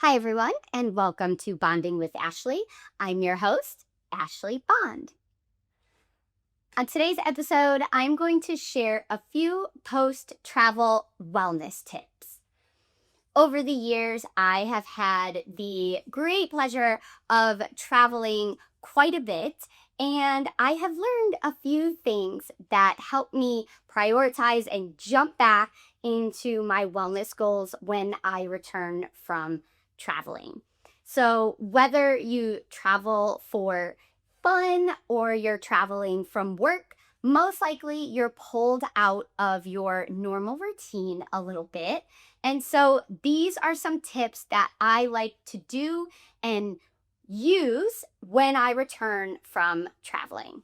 Hi, everyone, and welcome to Bonding with Ashley. I'm your host, Ashley Bond. On today's episode, I'm going to share a few post travel wellness tips. Over the years, I have had the great pleasure of traveling quite a bit, and I have learned a few things that help me prioritize and jump back into my wellness goals when I return from traveling. So, whether you travel for fun or you're traveling from work, most likely you're pulled out of your normal routine a little bit, and so these are some tips that I like to do and use when I return from traveling.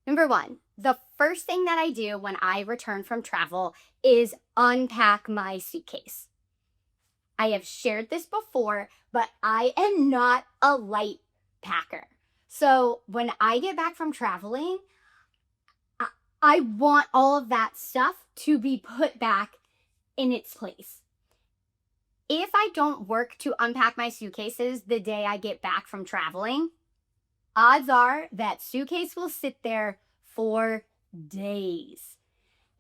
Number one, the first thing that I do when I return from travel is unpack my suitcase. I have shared this before, but I am not a light packer. So when I get back from traveling, I, I want all of that stuff to be put back in its place. If I don't work to unpack my suitcases the day I get back from traveling, odds are that suitcase will sit there for days.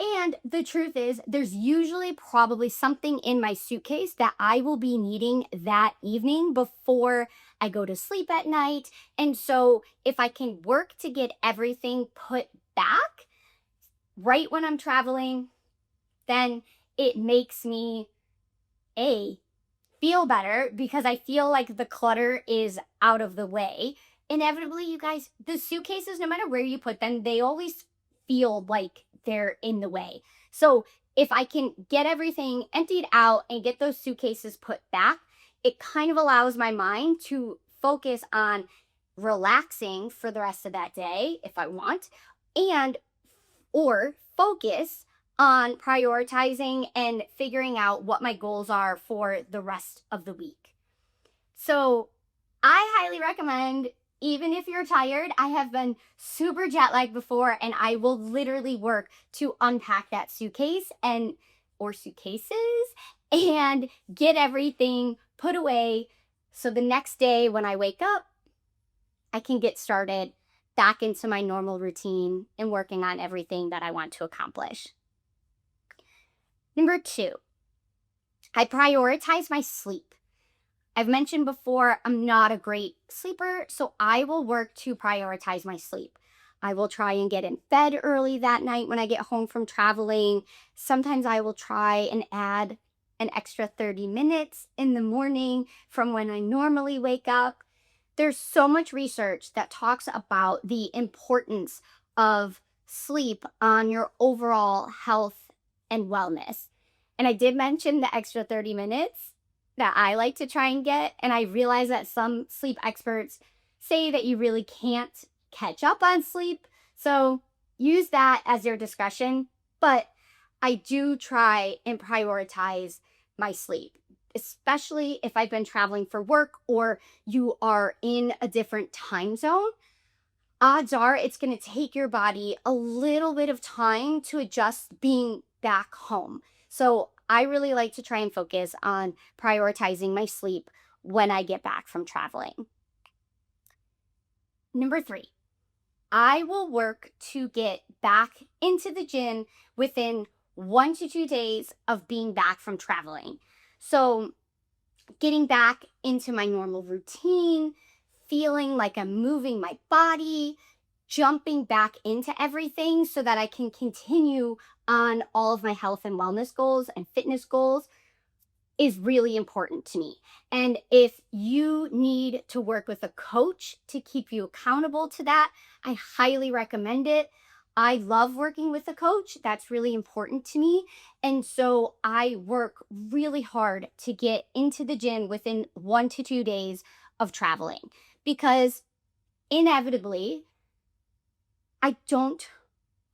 And the truth is, there's usually probably something in my suitcase that I will be needing that evening before I go to sleep at night. And so, if I can work to get everything put back right when I'm traveling, then it makes me A, feel better because I feel like the clutter is out of the way. Inevitably, you guys, the suitcases, no matter where you put them, they always feel like they're in the way. So if I can get everything emptied out and get those suitcases put back, it kind of allows my mind to focus on relaxing for the rest of that day if I want, and or focus on prioritizing and figuring out what my goals are for the rest of the week. So, I highly recommend, even if you're tired, I have been super jet lagged before, and I will literally work to unpack that suitcase and or suitcases and get everything put away so the next day when I wake up, I can get started back into my normal routine and working on everything that I want to accomplish. Number two, I prioritize my sleep. I've mentioned before, I'm not a great sleeper, so I will work to prioritize my sleep. I will try and get in bed early that night when I get home from traveling. Sometimes I will try and add an extra 30 minutes in the morning from when I normally wake up. There's so much research that talks about the importance of sleep on your overall health and wellness. And I did mention the extra 30 minutes that I like to try and get. And I realize that some sleep experts say that you really can't catch up on sleep. So use that as your discretion. But I do try and prioritize my sleep, especially if I've been traveling for work or you are in a different time zone. Odds are it's going to take your body a little bit of time to adjust being back home. So I really like to try and focus on prioritizing my sleep when I get back from traveling. Number three, I will work to get back into the gym within 1 to 2 days of being back from traveling. So getting back into my normal routine, feeling like I'm moving my body, jumping back into everything so that I can continue on all of my health and wellness goals and fitness goals is really important to me. And if you need to work with a coach to keep you accountable to that, I highly recommend it. I love working with a coach. That's really important to me. And so I work really hard to get into the gym within 1 to 2 days of traveling because inevitably, I don't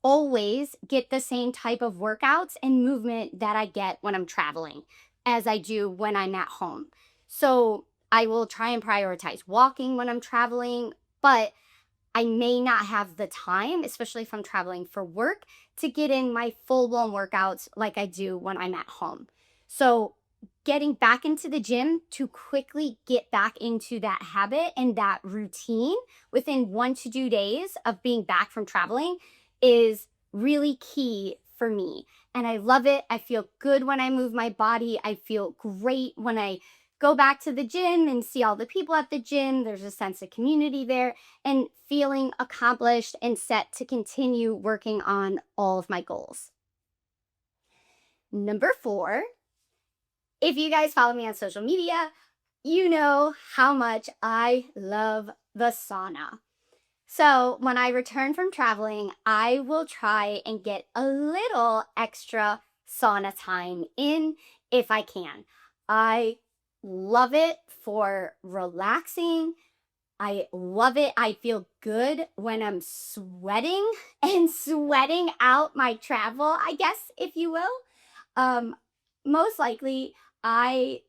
always get the same type of workouts and movement that I get when I'm traveling as I do when I'm at home. So I will try and prioritize walking when I'm traveling, but I may not have the time, especially if I'm traveling for work, to get in my full blown workouts like I do when I'm at home. So getting back into the gym to quickly get back into that habit and that routine within 1 to 2 days of being back from traveling is really key for me. And I love it. I feel good when I move my body. I feel great when I go back to the gym and see all the people at the gym. There's a sense of community there and feeling accomplished and set to continue working on all of my goals. Number 4, if you guys follow me on social media, you know how much I love the sauna. So, when I return from traveling, I will try and get a little extra sauna time in if I can. I love it for relaxing. I love it. I feel good when I'm sweating and sweating out my travel, I guess, if you will. Um, Most likely, I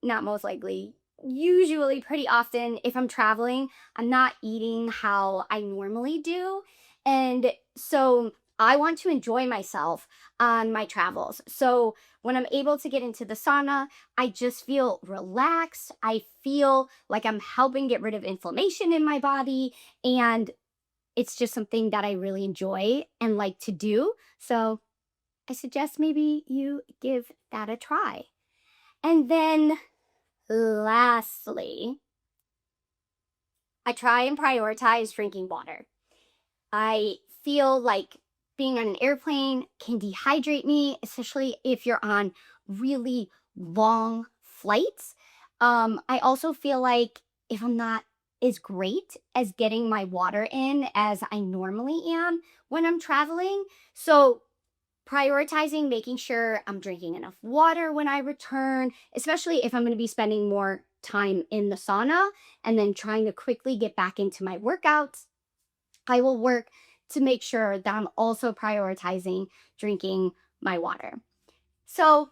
not most likely, usually pretty often if I'm traveling, I'm not eating how I normally do. And so I want to enjoy myself on my travels. So when I'm able to get into the sauna, I just feel relaxed. I feel like I'm helping get rid of inflammation in my body. And it's just something that I really enjoy and like to do. So I suggest maybe you give that a try. And then lastly, I try and prioritize drinking water. I feel like being on an airplane can dehydrate me, especially if you're on really long flights. I also feel like if I'm not as great as getting my water in as I normally am when I'm traveling. So prioritizing making sure I'm drinking enough water when I return, especially if I'm going to be spending more time in the sauna and then trying to quickly get back into my workouts. I will work to make sure that I'm also prioritizing drinking my water. So,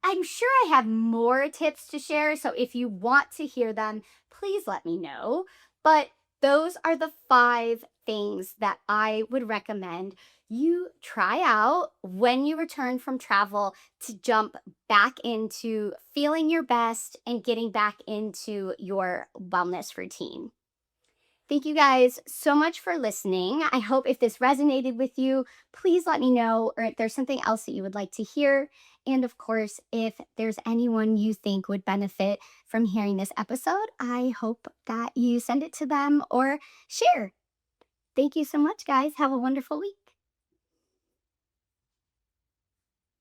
I'm sure I have more tips to share. So, if you want to hear them, please let me know. But those are the 5 things that I would recommend you try out when you return from travel to jump back into feeling your best and getting back into your wellness routine. Thank you guys so much for listening. I hope if this resonated with you, please let me know, or if there's something else that you would like to hear. And of course, if there's anyone you think would benefit from hearing this episode, I hope that you send it to them or share. Thank you so much, guys. Have a wonderful week.